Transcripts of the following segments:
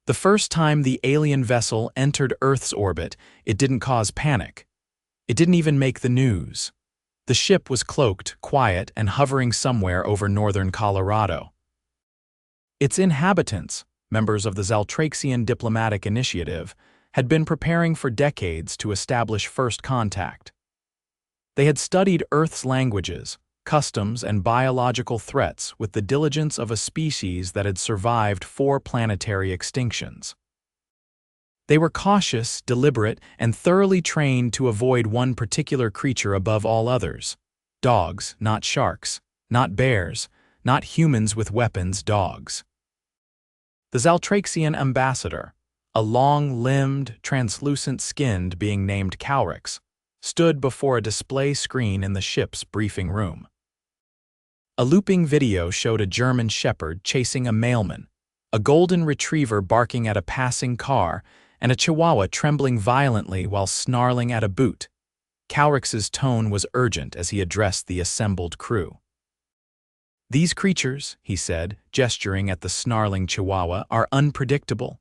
The first time the alien vessel entered Earth's orbit, it didn't cause panic. It didn't even make the news. The ship was cloaked, quiet, and hovering somewhere over northern Colorado. Its inhabitants, members of the Xaltraxian diplomatic initiative, had been preparing for decades to establish first contact. They had studied Earth's languages, customs, and biological threats with the diligence of a species that had survived 4 planetary extinctions. They were cautious, deliberate, and thoroughly trained to avoid one particular creature above all others: dogs, not sharks, not bears, not humans with weapons, dogs. The Xaltraxian ambassador, a long-limbed, translucent-skinned being named Xaltrax, stood before a display screen in the ship's briefing room. A looping video showed a German shepherd chasing a mailman, a golden retriever barking at a passing car, and a chihuahua trembling violently while snarling at a boot. Xaltrax's tone was urgent as he addressed the assembled crew. "These creatures," he said, gesturing at the snarling chihuahua, "are unpredictable.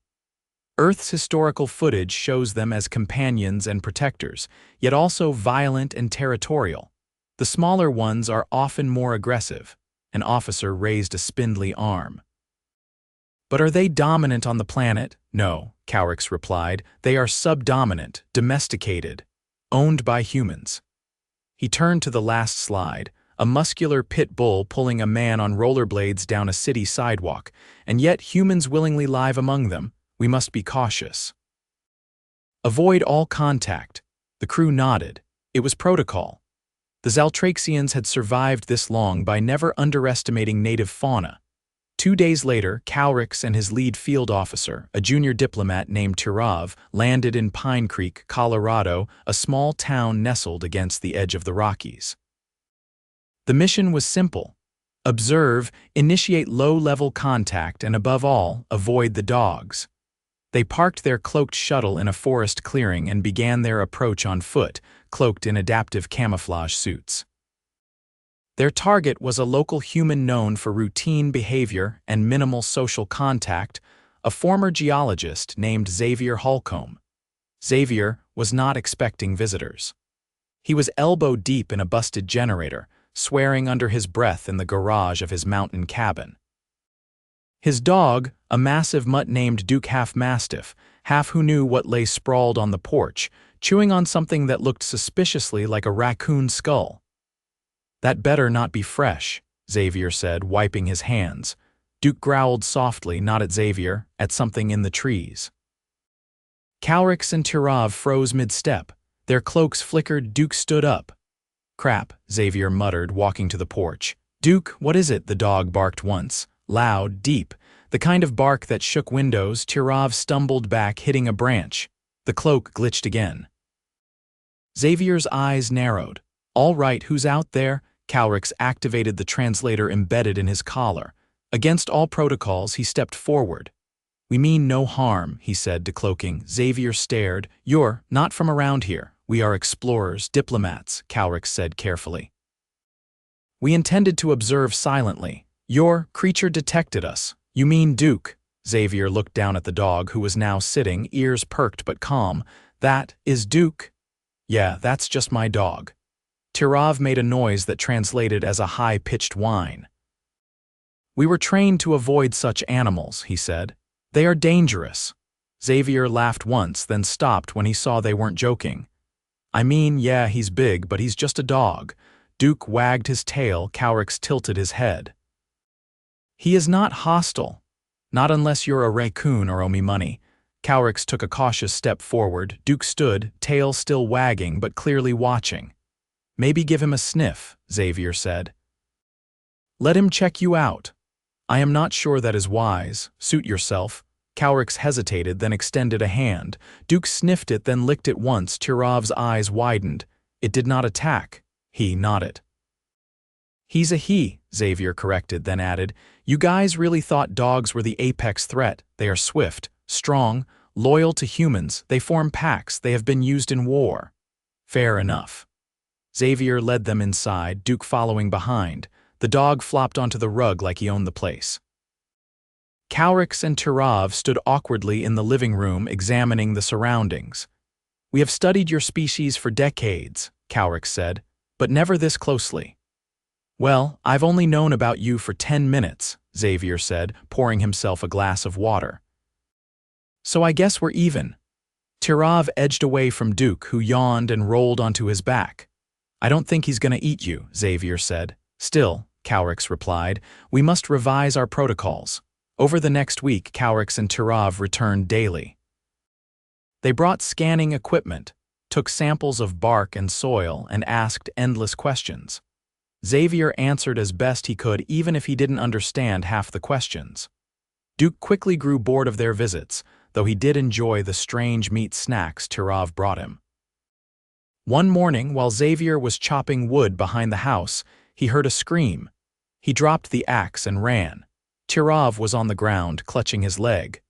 Earth's historical footage shows them as companions and protectors, yet also violent and territorial. The smaller ones are often more aggressive." An officer raised a spindly arm. "But are they dominant on the planet?" "No," Xaltrax replied. "They are subdominant, domesticated, owned by humans." He turned to the last slide, a muscular pit bull pulling a man on rollerblades down a city sidewalk, and yet humans willingly live among them. "We must be cautious. Avoid all contact." The crew nodded. It was protocol. The Xaltraxians had survived this long by never underestimating native fauna. 2 days later, Xaltrax and his lead field officer, a junior diplomat named Tirov, landed in Pine Creek, Colorado, a small town nestled against the edge of the Rockies. The mission was simple: observe, initiate low-level contact, and above all, avoid the dogs. They parked their cloaked shuttle in a forest clearing and began their approach on foot, cloaked in adaptive camouflage suits. Their target was a local human known for routine behavior and minimal social contact, a former geologist named Xavier Holcomb. Xavier was not expecting visitors. He was elbow-deep in a busted generator, swearing under his breath in the garage of his mountain cabin. His dog, a massive mutt named Duke half-mastiff, half who knew what lay sprawled on the porch, chewing on something that looked suspiciously like a raccoon skull. "That better not be fresh," Xavier said, wiping his hands. Duke growled softly, not at Xavier, at something in the trees. Xaltrax and Tirov froze mid-step. Their cloaks flickered. Duke stood up. "Crap," Xavier muttered, walking to the porch. "Duke, what is it?" the dog barked once. Loud, deep, the kind of bark that shook windows. Tirov stumbled back, hitting a branch. The cloak glitched again. Xavier's eyes narrowed. "All right, who's out there?" Xaltrax activated the translator embedded in his collar. Against all protocols, he stepped forward. "We mean no harm," he said, decloaking. Xavier stared. "You're not from around here. We are explorers, diplomats," Xaltrax said carefully. "We intended to observe silently. Your creature detected us." "You mean Duke?" Xavier looked down at the dog, who was now sitting, ears perked but calm. "That is Duke?" "Yeah, that's just my dog." Tirov made a noise that translated as a high-pitched whine. "We were trained to avoid such animals," he said. "They are dangerous." Xavier laughed once, then stopped when he saw they weren't joking. "I mean, yeah, he's big, but he's just a dog." Duke wagged his tail. Xaltrax tilted his head. "He is not hostile. Not unless you're a raccoon or owe me money." Xaltrax took a cautious step forward. Duke stood, tail still wagging but clearly watching. "Maybe give him a sniff," Xavier said. "Let him check you out." "I am not sure that is wise. Suit yourself." Xaltrax hesitated, then extended a hand. Duke sniffed it, then licked it once. Tirov's eyes widened. "It did not attack." He nodded. "He's a he," Xavier corrected, then added, "You guys really thought dogs were the apex threat. They are swift, strong, loyal to humans. They form packs. They have been used in war." "Fair enough." Xavier led them inside, Duke following behind. The dog flopped onto the rug like he owned the place. Calrix and Tirav stood awkwardly in the living room examining the surroundings. "We have studied your species for decades," Calrix said, "but never this closely." "Well, I've only known about you for 10 minutes, Xavier said, pouring himself a glass of water. "So I guess we're even." Tirav edged away from Duke, who yawned and rolled onto his back. "I don't think he's going to eat you," Xavier said. "Still," Calrix replied, "we must revise our protocols." Over the next week, Calrix and Tirav returned daily. They brought scanning equipment, took samples of bark and soil, and asked endless questions. Xavier answered as best he could even if he didn't understand half the questions. Duke quickly grew bored of their visits, though he did enjoy the strange meat snacks Tirav brought him. One morning, while Xavier was chopping wood behind the house, he heard a scream. He dropped the axe and ran. Tirav was on the ground, clutching his leg.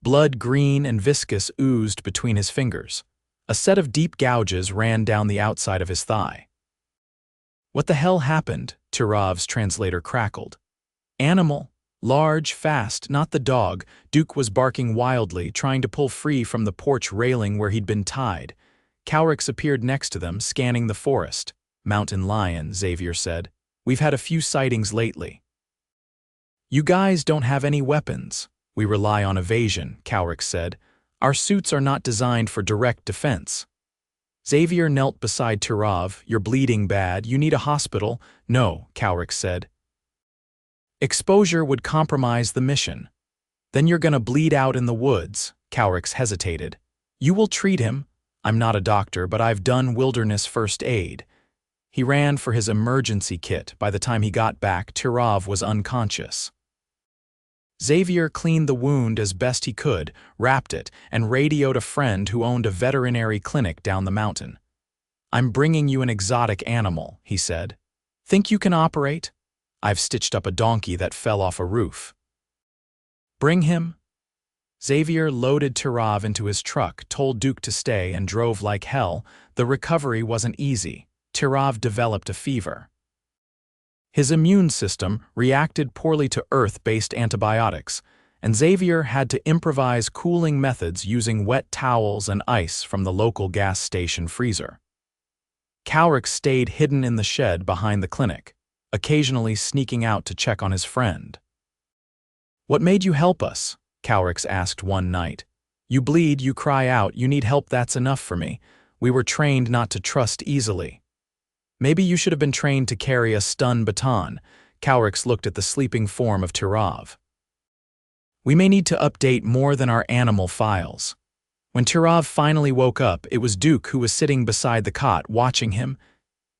Blood, green and viscous, oozed between his fingers. A set of deep gouges ran down the outside of his thigh. "What the hell happened?" Tirav's translator crackled. "Animal. Large, fast, not the dog." Duke was barking wildly, trying to pull free from the porch railing where he'd been tied. Calrix appeared next to them, scanning the forest. "Mountain lion," Xavier said. "We've had a few sightings lately." "You guys don't have any weapons." "We rely on evasion," Calrix said. "Our suits are not designed for direct defense." Xavier knelt beside Tirav. "You're bleeding bad. You need a hospital." "No," Calrix said. "Exposure would compromise the mission." "Then you're gonna bleed out in the woods." Calrix hesitated. "You will treat him." "I'm not a doctor, but I've done wilderness first aid." He ran for his emergency kit. By the time he got back, Tirav was unconscious. Xavier cleaned the wound as best he could, wrapped it, and radioed a friend who owned a veterinary clinic down the mountain. "I'm bringing you an exotic animal," he said. "Think you can operate?" "I've stitched up a donkey that fell off a roof." "Bring him." Xavier loaded Tirav into his truck, told Duke to stay, and drove like hell. The recovery wasn't easy. Tirav developed a fever. His immune system reacted poorly to earth-based antibiotics, and Xavier had to improvise cooling methods using wet towels and ice from the local gas station freezer. Calrix stayed hidden in the shed behind the clinic, occasionally sneaking out to check on his friend. "What made you help us?" Calrix asked one night. "You bleed, you cry out, you need help, that's enough for me. We were trained not to trust easily." "Maybe you should have been trained to carry a stun baton." Calrix looked at the sleeping form of Tirav. "We may need to update more than our animal files." When Tirav finally woke up, it was Duke who was sitting beside the cot, watching him.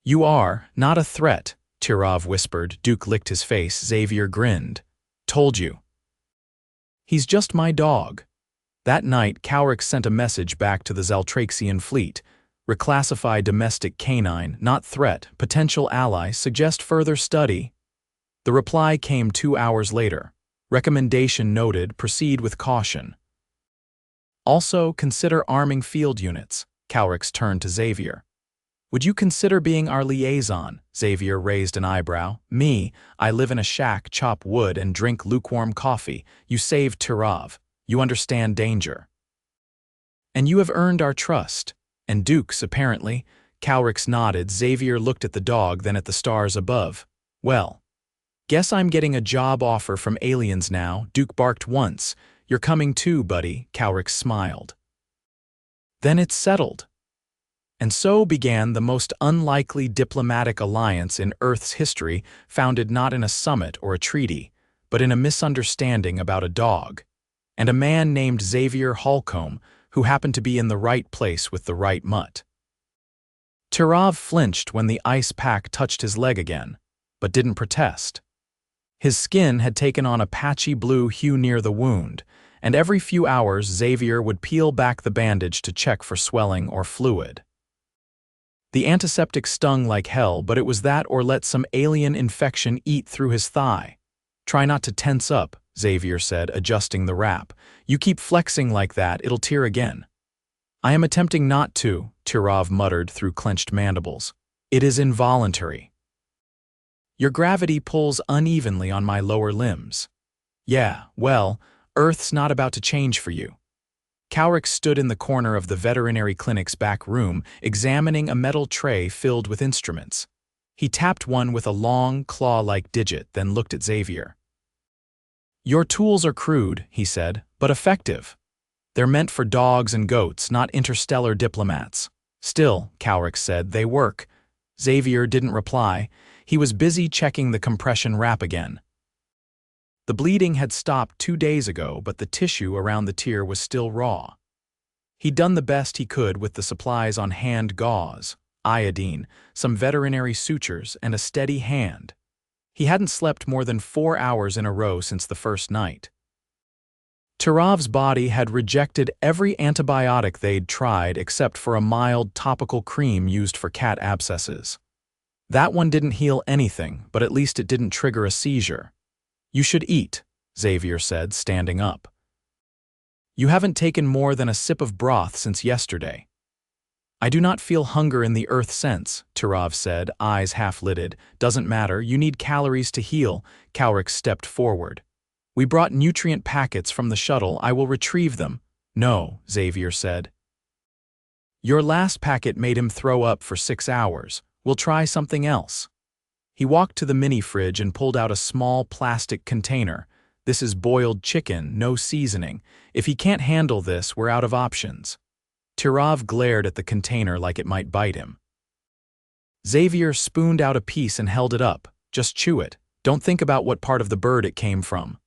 "You are not a threat," Tirav whispered. Duke licked his face. Xavier grinned. "Told you." "He's just my dog." That night, Calrix sent a message back to the Xaltraxian fleet. "Reclassify domestic canine, not threat, potential ally, suggest further study." The reply came 2 hours later. "Recommendation noted, proceed with caution." "Also, consider arming field units." Calrix turned to Xavier. "Would you consider being our liaison?" Xavier raised an eyebrow. "Me, I live in a shack, chop wood, and drink lukewarm coffee. You saved Tirav. You understand danger. And you have earned our trust. And Duke's, apparently." Calrix nodded. Xavier looked at the dog, then at the stars above. "Well, guess I'm getting a job offer from aliens now." Duke barked once. "You're coming too, buddy." Calrix smiled. "Then it's settled." And so began the most unlikely diplomatic alliance in Earth's history, founded not in a summit or a treaty, but in a misunderstanding about a dog, and a man named Xavier Holcomb, who happened to be in the right place with the right mutt. Tirav flinched when the ice pack touched his leg again, but didn't protest. His skin had taken on a patchy blue hue near the wound, and every few hours Xavier would peel back the bandage to check for swelling or fluid. The antiseptic stung like hell, but it was that or let some alien infection eat through his thigh. "Try not to tense up," Xavier said, adjusting the wrap. "You keep flexing like that, it'll tear again." "I am attempting not to," Tirav muttered through clenched mandibles. "It is involuntary. Your gravity pulls unevenly on my lower limbs." Yeah, well, Earth's not about to change for you. Cowrick stood in the corner of the veterinary clinic's back room, examining a metal tray filled with instruments. He tapped one with a long, claw-like digit, then looked at Xavier. "Your tools are crude," he said, "but effective. They're meant for dogs and goats, not interstellar diplomats." "Still," Cowrick said, "they work." Xavier didn't reply. He was busy checking the compression wrap again. The bleeding had stopped 2 days ago, but the tissue around the tear was still raw. He'd done the best he could with the supplies on hand: gauze, iodine, some veterinary sutures, and a steady hand. He hadn't slept more than 4 hours in a row since the first night. Tirav's body had rejected every antibiotic they'd tried except for a mild topical cream used for cat abscesses. That one didn't heal anything, but at least it didn't trigger a seizure. "You should eat," Xavier said, standing up. "You haven't taken more than a sip of broth since yesterday." "I do not feel hunger in the earth sense," Tirav said, eyes half-lidded. "Doesn't matter, you need calories to heal." Cowrick stepped forward. "We brought nutrient packets from the shuttle. I will retrieve them." "No," Xavier said. "Your last packet made him throw up for 6 hours. We'll try something else." He walked to the mini-fridge and pulled out a small plastic container. "This is boiled chicken, no seasoning. If he can't handle this, we're out of options." Tirav glared at the container like it might bite him. Xavier spooned out a piece and held it up. "Just chew it. Don't think about what part of the bird it came from."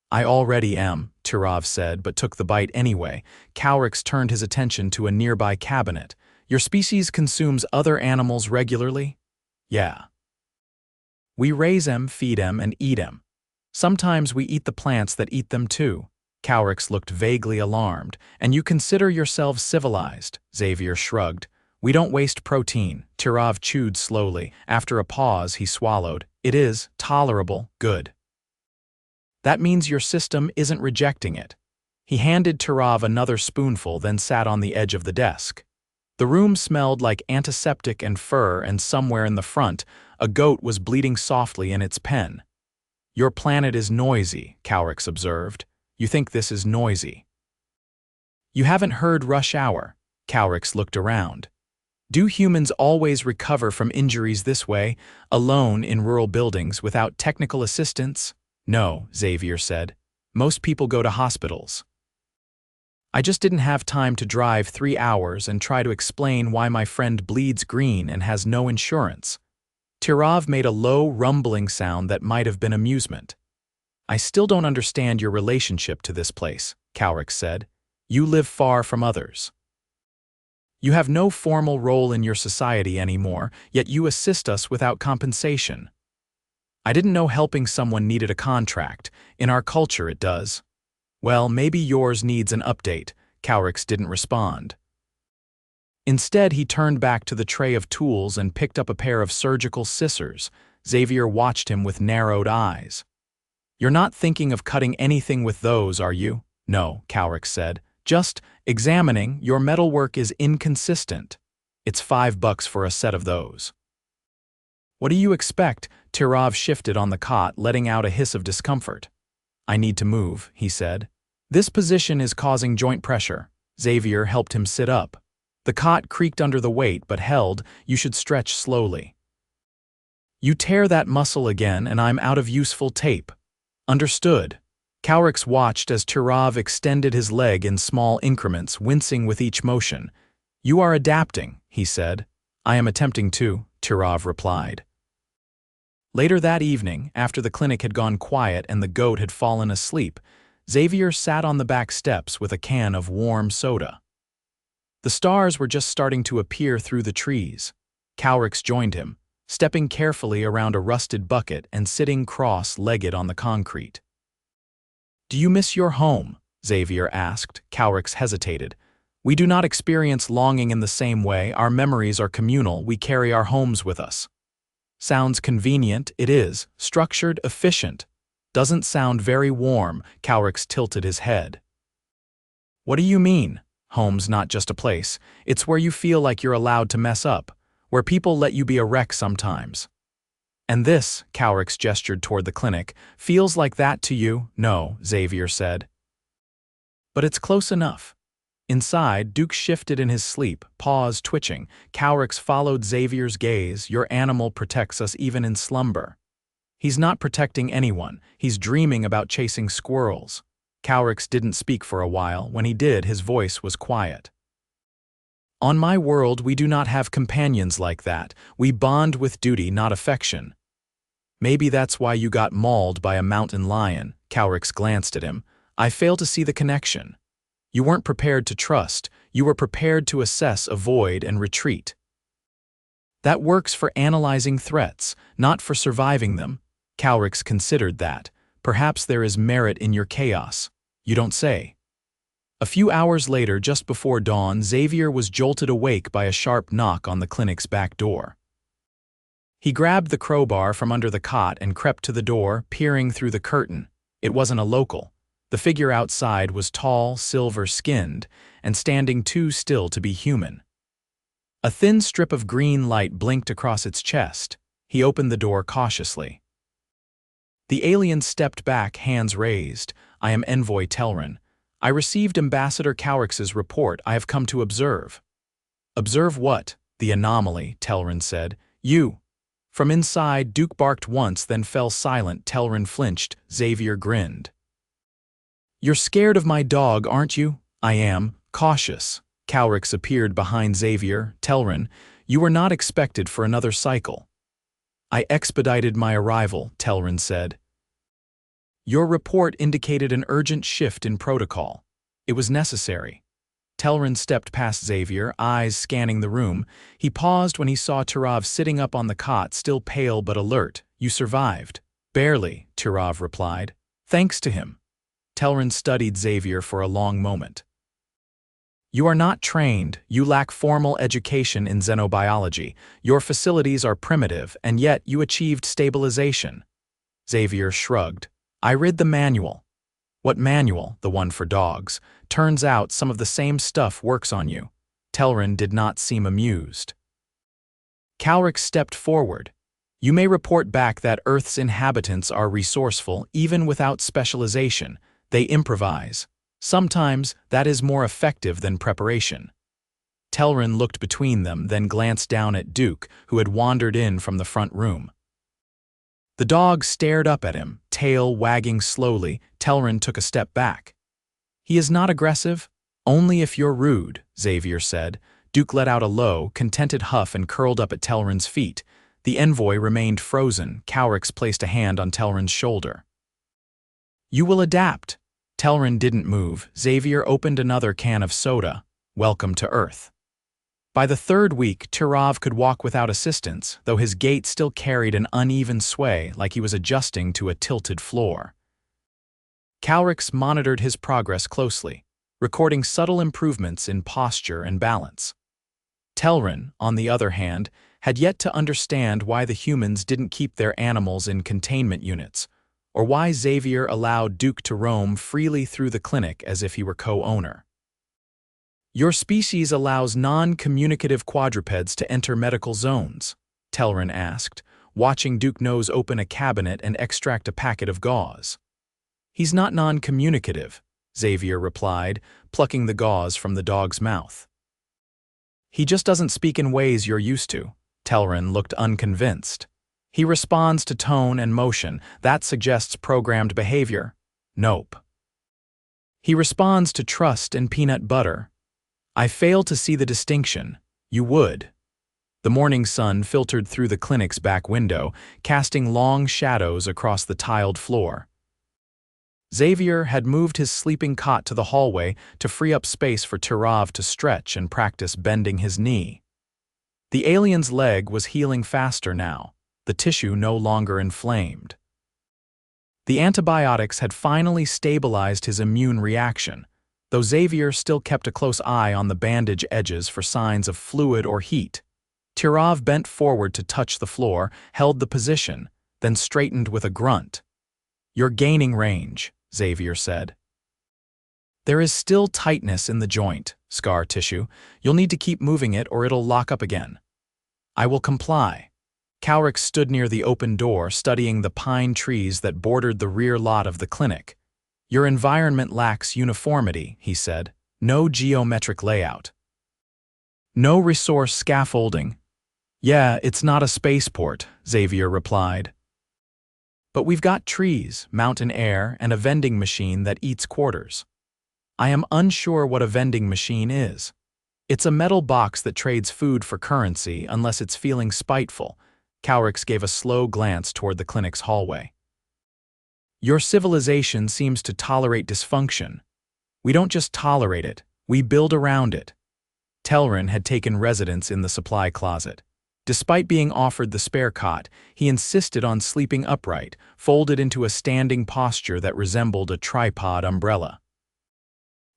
"I already am," Tirav said, but took the bite anyway. Cowrick turned his attention to a nearby cabinet. "Your species consumes other animals regularly?" "Yeah. We raise 'em, feed 'em, and eat 'em. Sometimes we eat the plants that eat them too." Cowrick looked vaguely alarmed. "And you consider yourselves civilized?" Xavier shrugged. "We don't waste protein." Tirav chewed slowly. After a pause, he swallowed. "It is tolerable, good." "That means your system isn't rejecting it." He handed Tirav another spoonful, then sat on the edge of the desk. The room smelled like antiseptic and fur, and somewhere in the front, a goat was bleating softly in its pen. "Your planet is noisy," Cowrick observed. "You think this is noisy." "You haven't heard rush hour." Cowrick looked around. "Do humans always recover from injuries this way, alone in rural buildings without technical assistance?" "No," Xavier said. "Most people go to hospitals. I just didn't have time to drive 3 hours and try to explain why my friend bleeds green and has no insurance." Tirav made a low, rumbling sound that might have been amusement. "I still don't understand your relationship to this place," Cowrick said. "You live far from others. You have no formal role in your society anymore, yet you assist us without compensation." "I didn't know helping someone needed a contract. In our culture it does." "Well, maybe yours needs an update." Cowrick didn't respond. Instead, he turned back to the tray of tools and picked up a pair of surgical scissors. Xavier watched him with narrowed eyes. "You're not thinking of cutting anything with those, are you?" "No," Cowrick said. "Just examining. Your metalwork is inconsistent. It's $5 for a set of those." "What do you expect?" Tirav shifted on the cot, letting out a hiss of discomfort. "I need to move," he said. "This position is causing joint pressure." Xavier helped him sit up. The cot creaked under the weight, but held. "You should stretch slowly." "You tear that muscle again, and I'm out of useful tape." "Understood." Cowrick watched as Tirav extended his leg in small increments, wincing with each motion. "You are adapting," he said. "I am attempting to," Tirav replied. Later that evening, after the clinic had gone quiet and the goat had fallen asleep, Xavier sat on the back steps with a can of warm soda. The stars were just starting to appear through the trees. Cowrick joined him, stepping carefully around a rusted bucket and sitting cross-legged on the concrete. "Do you miss your home?" Xavier asked. Cowrick hesitated. "We do not experience longing in the same way. Our memories are communal. We carry our homes with us." "Sounds convenient." "It is. Structured, efficient." "Doesn't sound very warm." Cowrick tilted his head. "What do you mean?" "Home's not just a place. It's where you feel like you're allowed to mess up, where people let you be a wreck sometimes." And this, Cowrix gestured toward the clinic, feels like that to you? No, Xavier said. But it's close enough. Inside, Duke shifted in his sleep, paws twitching. Cowrix followed Xavier's gaze. Your animal protects us even in slumber. He's not protecting anyone. He's dreaming about chasing squirrels. Cowrix didn't speak for a while. When he did, his voice was quiet. On my world, we do not have companions like that. We bond with duty, not affection. Maybe that's why you got mauled by a mountain lion. Cowrix glanced at him. I fail to see the connection. You weren't prepared to trust. You were prepared to assess, avoid, and retreat. That works for analyzing threats, not for surviving them. Cowrix considered that. Perhaps there is merit in your chaos. You don't say. A few hours later, just before dawn, Xavier was jolted awake by a sharp knock on the clinic's back door. He grabbed the crowbar from under the cot and crept to the door, peering through the curtain. It wasn't a local. The figure outside was tall, silver-skinned, and standing too still to be human. A thin strip of green light blinked across its chest. He opened the door cautiously. The alien stepped back, hands raised. I am Envoy Telrin. I received Ambassador Cowrix's report. I have come to observe. Observe what? The anomaly, Telrin said. You. From inside, Duke barked once, then fell silent. Telrin flinched. Xavier grinned. You're scared of my dog, aren't you? I am. Cautious. Cowrix appeared behind Xavier. Telrin, you were not expected for another cycle. I expedited my arrival, Telrin said. Your report indicated an urgent shift in protocol. It was necessary. Telrin stepped past Xavier, eyes scanning the room. He paused when he saw Turav sitting up on the cot, still pale but alert. You survived. Barely, Turav replied. Thanks to him. Telrin studied Xavier for a long moment. You are not trained. You lack formal education in xenobiology. Your facilities are primitive, and yet you achieved stabilization. Xavier shrugged. I read the manual. What manual? The one for dogs. Turns out some of the same stuff works on you. Telrin did not seem amused. Cowrix stepped forward. You may report back that Earth's inhabitants are resourceful even without specialization. They improvise. Sometimes that is more effective than preparation. Telrin looked between them, then glanced down at Duke, who had wandered in from the front room. The dog stared up at him, tail wagging slowly. Telrin took a step back. He is not aggressive, only if you're rude, Xavier said. Duke let out a low, contented huff and curled up at Telrin's feet. The envoy remained frozen. Cowrix placed a hand on Telrin's shoulder. You will adapt. Telrin didn't move. Xavier opened another can of soda. Welcome to Earth. By the third week, Turav could walk without assistance, though his gait still carried an uneven sway like he was adjusting to a tilted floor. Cowrix monitored his progress closely, recording subtle improvements in posture and balance. Telrin, on the other hand, had yet to understand why the humans didn't keep their animals in containment units, or why Xavier allowed Duke to roam freely through the clinic as if he were co-owner. Your species allows non-communicative quadrupeds to enter medical zones, Telrin asked, watching Duke Nose open a cabinet and extract a packet of gauze. He's not non-communicative, Xavier replied, plucking the gauze from the dog's mouth. He just doesn't speak in ways you're used to. Telrin looked unconvinced. He responds to tone and motion. That suggests programmed behavior. Nope. He responds to trust and peanut butter. I fail to see the distinction. You would. The morning sun filtered through the clinic's back window, casting long shadows across the tiled floor. Xavier had moved his sleeping cot to the hallway to free up space for Turav to stretch and practice bending his knee. The alien's leg was healing faster now, the tissue no longer inflamed. The antibiotics had finally stabilized his immune reaction, though Xavier still kept a close eye on the bandage edges for signs of fluid or heat. Turav bent forward to touch the floor, held the position, then straightened with a grunt. You're gaining range, Xavier said. There is still tightness in the joint, scar tissue. You'll need to keep moving it or it'll lock up again. I will comply. Cowrick stood near the open door, studying the pine trees that bordered the rear lot of the clinic. "Your environment lacks uniformity," he said. "No geometric layout. No resource scaffolding." "Yeah, it's not a spaceport," Xavier replied. "But we've got trees, mountain air, and a vending machine that eats quarters." "I am unsure what a vending machine is." "It's a metal box that trades food for currency unless it's feeling spiteful." Cowrick gave a slow glance toward the clinic's hallway. "Your civilization seems to tolerate dysfunction." "We don't just tolerate it, we build around it." Telrin had taken residence in the supply closet. Despite being offered the spare cot, he insisted on sleeping upright, folded into a standing posture that resembled a tripod umbrella.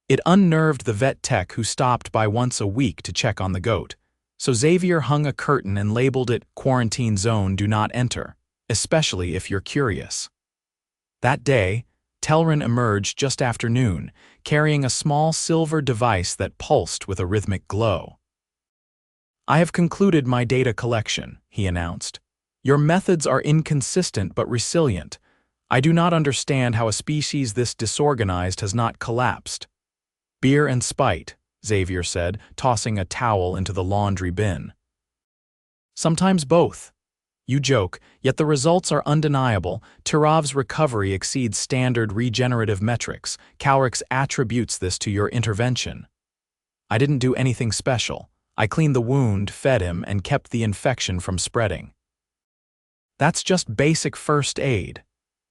It unnerved the vet tech who stopped by once a week to check on the goat, so Xavier hung a curtain and labeled it "Quarantine Zone Do Not Enter," especially if you're curious. That day, Telrin emerged just after noon, carrying a small silver device that pulsed with a rhythmic glow. "I have concluded my data collection," he announced. "Your methods are inconsistent but resilient. I do not understand how a species this disorganized has not collapsed." "Beer and spite," Xavier said, tossing a towel into the laundry bin. "Sometimes both. You joke, yet the results are undeniable. Tirav's recovery exceeds standard regenerative metrics. Cowrick attributes this to your intervention." "I didn't do anything special. I cleaned the wound, fed him, and kept the infection from spreading." "That's just basic first aid."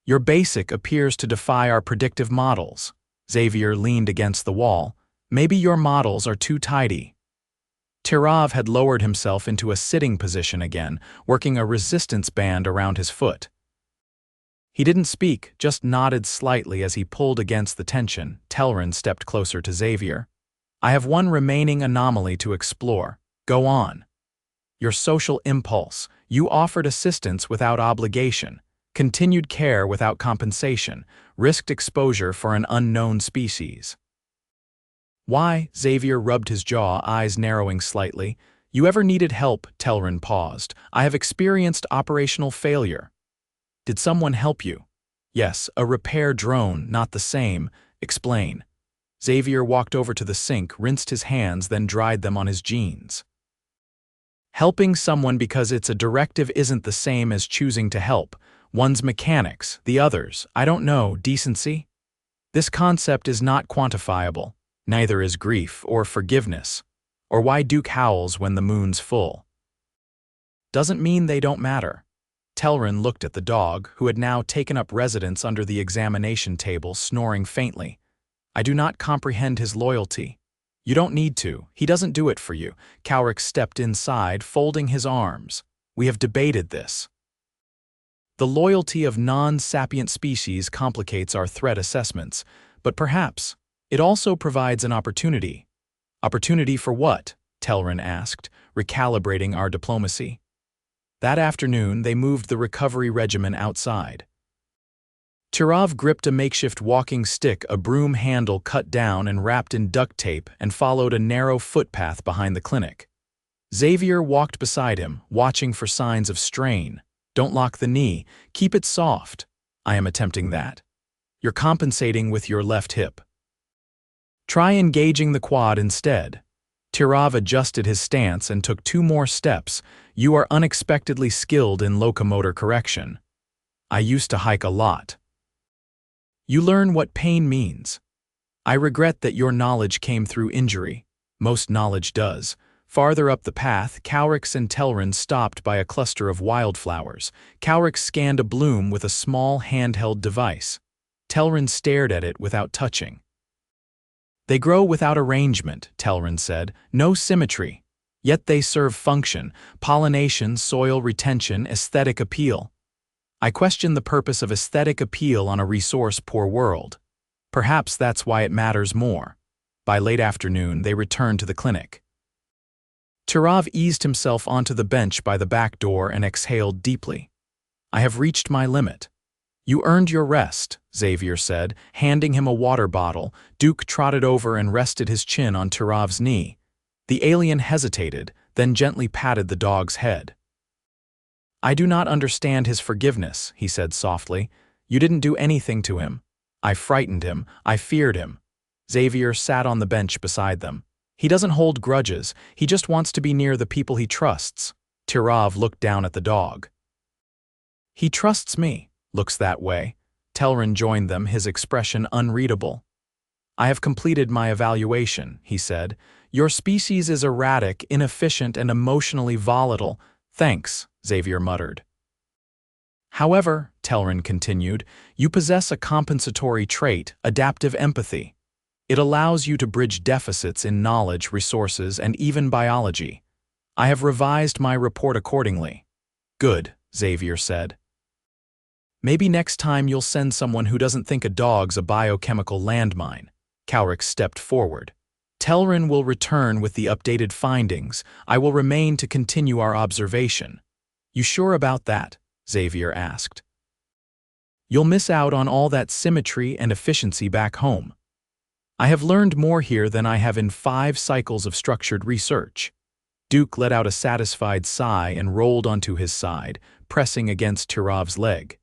"Your basic appears to defy our predictive models." Xavier leaned against the wall. "Maybe your models are too tidy." Tirav had lowered himself into a sitting position again, working a resistance band around his foot. He didn't speak, just nodded slightly as he pulled against the tension. Telrin stepped closer to Xavier. "I have one remaining anomaly to explore. Go on." "Your social impulse. You offered assistance without obligation, continued care without compensation, risked exposure for an unknown species." "Why?" Xavier rubbed his jaw, eyes narrowing slightly. "You ever needed help?" Telrin paused. "I have experienced operational failure." "Did someone help you?" "Yes, a repair drone, not the same." "Explain." Xavier walked over to the sink, rinsed his hands, then dried them on his jeans. "Helping someone because it's a directive isn't the same as choosing to help. One's mechanics, the other's, I don't know, decency? This concept is not quantifiable. Neither is grief or forgiveness, or why Duke howls when the moon's full. Doesn't mean they don't matter." Telrin looked at the dog, who had now taken up residence under the examination table, snoring faintly. "I do not comprehend his loyalty." "You don't need to. He doesn't do it for you." Cowrick stepped inside, folding his arms. "We have debated this. The loyalty of non-sapient species complicates our threat assessments, but perhaps it also provides an opportunity." "Opportunity for what?" Telrin asked, recalibrating our diplomacy. That afternoon, they moved the recovery regimen outside. Tirav gripped a makeshift walking stick, a broom handle cut down and wrapped in duct tape, and followed a narrow footpath behind the clinic. Xavier walked beside him, watching for signs of strain. "Don't lock the knee. Keep it soft." "I am attempting that." "You're compensating with your left hip. Try engaging the quad instead." Tirav adjusted his stance and took 2 more steps. "You are unexpectedly skilled in locomotor correction." "I used to hike a lot." "You learn what pain means." "I regret that your knowledge came through injury." "Most knowledge does." Farther up the path, Cowrick and Telrin stopped by a cluster of wildflowers. Cowrick scanned a bloom with a small handheld device. Telrin stared at it without touching. "They grow without arrangement," Telrin said. "No symmetry. Yet they serve function: pollination, soil retention, aesthetic appeal." "I question the purpose of aesthetic appeal on a resource-poor world." "Perhaps that's why it matters more." By late afternoon, they returned to the clinic. Tirav eased himself onto the bench by the back door and exhaled deeply. "I have reached my limit." "You earned your rest," Xavier said, handing him a water bottle. Duke trotted over and rested his chin on Tirav's knee. The alien hesitated, then gently patted the dog's head. I do not understand his forgiveness, he said softly. You didn't do anything to him. I frightened him. I feared him. Xavier sat on the bench beside them. He doesn't hold grudges. He just wants to be near the people he trusts. Tirov looked down at the dog. He trusts me. Looks that way. Telrin joined them, his expression unreadable. I have completed my evaluation, he said. Your species is erratic, inefficient, and emotionally volatile. Thanks, Xavier muttered. However, Telrin continued, you possess a compensatory trait, adaptive empathy. It allows you to bridge deficits in knowledge, resources, and even biology. I have revised my report accordingly. Good, Xavier said. Maybe next time you'll send someone who doesn't think a dog's a biochemical landmine. Cowrix stepped forward. Telrin will return with the updated findings. I will remain to continue our observation. You sure about that? Xavier asked. You'll miss out on all that symmetry and efficiency back home. I have learned more here than I have in 5 cycles of structured research. Duke let out a satisfied sigh and rolled onto his side, pressing against Tirov's leg.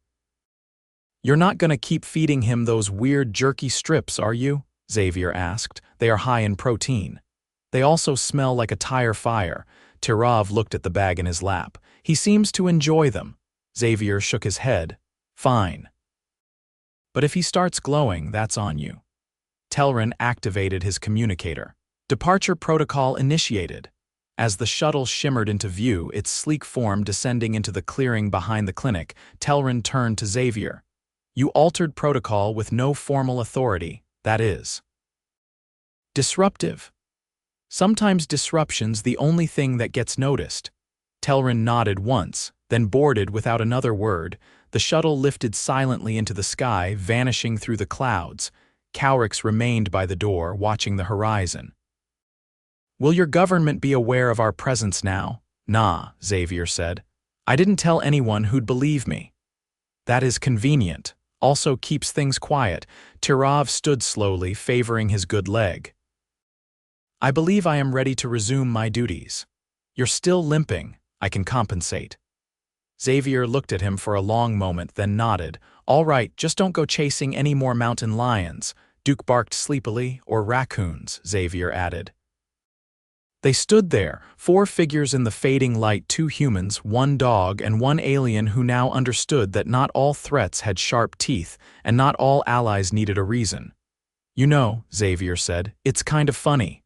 You're not going to keep feeding him those weird jerky strips, are you? Xavier asked. They are high in protein. They also smell like a tire fire. Tirov looked at the bag in his lap. He seems to enjoy them. Xavier shook his head. Fine. But if he starts glowing, that's on you. Telrin activated his communicator. Departure protocol initiated. As the shuttle shimmered into view, its sleek form descending into the clearing behind the clinic, Telrin turned to Xavier. You altered protocol with no formal authority, that is. Disruptive. Sometimes disruption's the only thing that gets noticed. Telrin nodded once, then boarded without another word. The shuttle lifted silently into the sky, vanishing through the clouds. Cowrix remained by the door, watching the horizon. Will your government be aware of our presence now? Nah, Xavier said. I didn't tell anyone who'd believe me. That is convenient. Also keeps things quiet. Tirov stood slowly, favoring his good leg. I believe I am ready to resume my duties. You're still limping. I can compensate. Xavier looked at him for a long moment, then nodded. All right, just don't go chasing any more mountain lions. Duke barked sleepily, or raccoons, Xavier added. They stood there, 4 figures in the fading light, 2 humans, 1 dog, and 1 alien who now understood that not all threats had sharp teeth, and not all allies needed a reason. You know, Xavier said, it's kind of funny.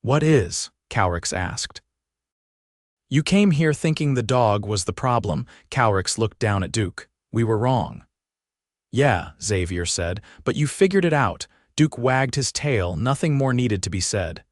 What is? Cowrix asked. You came here thinking the dog was the problem. Cowrix looked down at Duke. We were wrong. Yeah, Xavier said, but you figured it out. Duke wagged his tail, nothing more needed to be said.